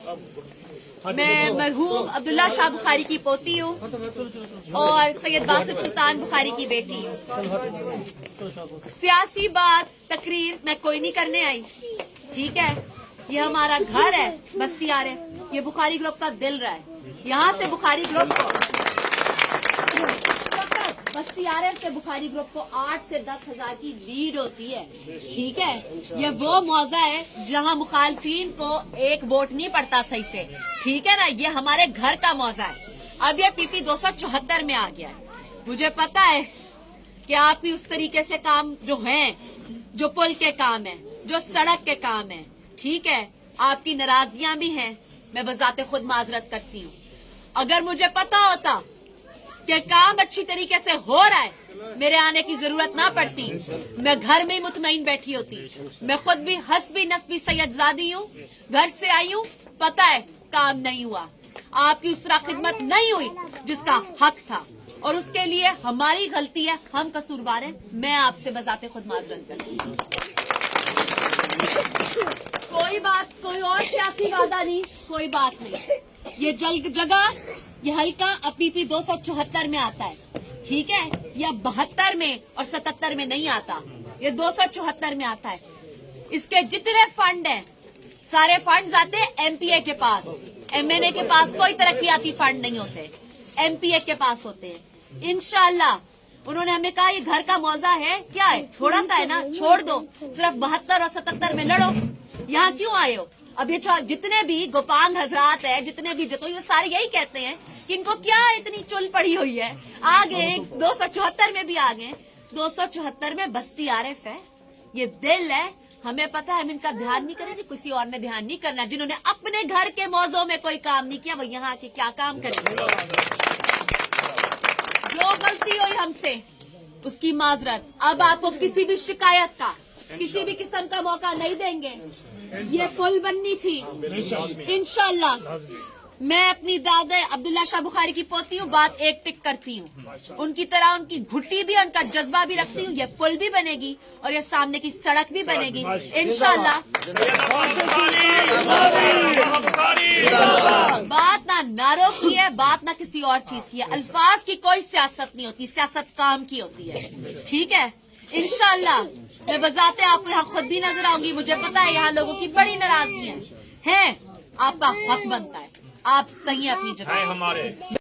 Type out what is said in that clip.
मैं मरहूम अब्दुल्ला शाह बुखारी की पोती हूँ और सैयद बासित सुल्तान बुखारी की बेटी हूँ। सियासी बात तकरीर मैं कोई नहीं करने आई, ठीक है। ये हमारा घर है, बस्तियार है, ये बुखारी ग्रुप का दिल रहा है। यहाँ से बुखारी ग्रुप को बस्तियारे से बुखारी ग्रुप को 8 से 10 हजार की लीड होती है, ठीक है। ये वो मौजा है जहाँ मुखालफीन को एक वोट नहीं पड़ता सही से, ठीक है ना। ये हमारे घर का मौजा है। अब ये पीपी 274 में आ गया है। मुझे पता है कि आपकी उस तरीके से काम जो हैं, जो पुल के काम है, जो सड़क के काम है, ठीक है, आपकी नाराजगियां भी हैं। मैं बजाते खुद माजरत करती हूँ। अगर मुझे पता होता कि काम अच्छी तरीके से हो रहा है, मेरे आने की जरूरत ना पड़ती, मैं घर में ही मुतमईन बैठी होती। मैं खुद भी हस्बी नस्बी सैयदजादी हूँ, घर से आई हूँ, पता है काम नहीं हुआ, आपकी उस तरह खिदमत नहीं हुई जिसका हक था, और उसके लिए हमारी गलती है, हम कसूरवार हैं। मैं आपसे बजाते खुद माजरत करती हूँ। कोई बात, कोई और सियासी वादा नहीं, कोई बात नहीं। ये जगह, ये हल्का अपीपी 274 में आता है, ठीक है। या 72 में और 77 में नहीं आता, ये 274 में आता है। इसके जितने फंड हैं, सारे फंड आते हैं एमपीए के पास। एमएनए के पास कोई तरक्याती फंड नहीं होते, एमपीए के पास होते हैं। इंशाल्लाह उन्होंने हमें कहा ये घर का मौजा है, क्या है, थोड़ा सा है ना, छोड़ दो, सिर्फ 72 और 77 में लड़ो। यहाँ क्यों आए हो? अब ये जितने भी गोपांग हजरात है, जितने भी जतो, ये सारे यही कहते हैं कि इनको क्या इतनी चुल पड़ी हुई है। आगे 274 में भी आ गए, 274 में बस्ती आरिफ है, ये दिल है। हमें पता है हम इनका ध्यान नहीं करेंगे, किसी और ने ध्यान नहीं करना। जिन्होंने अपने घर के मौजों में कोई काम नहीं किया, वो यहाँ आके क्या काम करेंगे। जो गलती हुई हमसे उसकी माजरत। अब आपको किसी भी शिकायत का, किसी भी किस्म का मौका नहीं देंगे। ये पुल बननी थी, इंशाल्लाह। मैं अपनी दादा अब्दुल्ला शाह बुखारी की पोती हूँ, बात एक टिक करती हूँ। उनकी तरह उनकी घुट्टी भी, उनका जज्बा भी रखती हूँ। ये पुल भी बनेगी और ये सामने की सड़क भी बनेगी, इंशाल्लाह। बात ना नारों की है, बात ना किसी और चीज की है। अल्फाज की कोई सियासत नहीं होती, सियासत काम की होती है, ठीक है। इंशाल्लाह मैं बजाते आपको यहाँ खुद भी नजर आऊंगी। मुझे पता है यहाँ लोगों की बड़ी नाराजगी है। आपका हक बनता है, आप सही हैं अपनी जगह।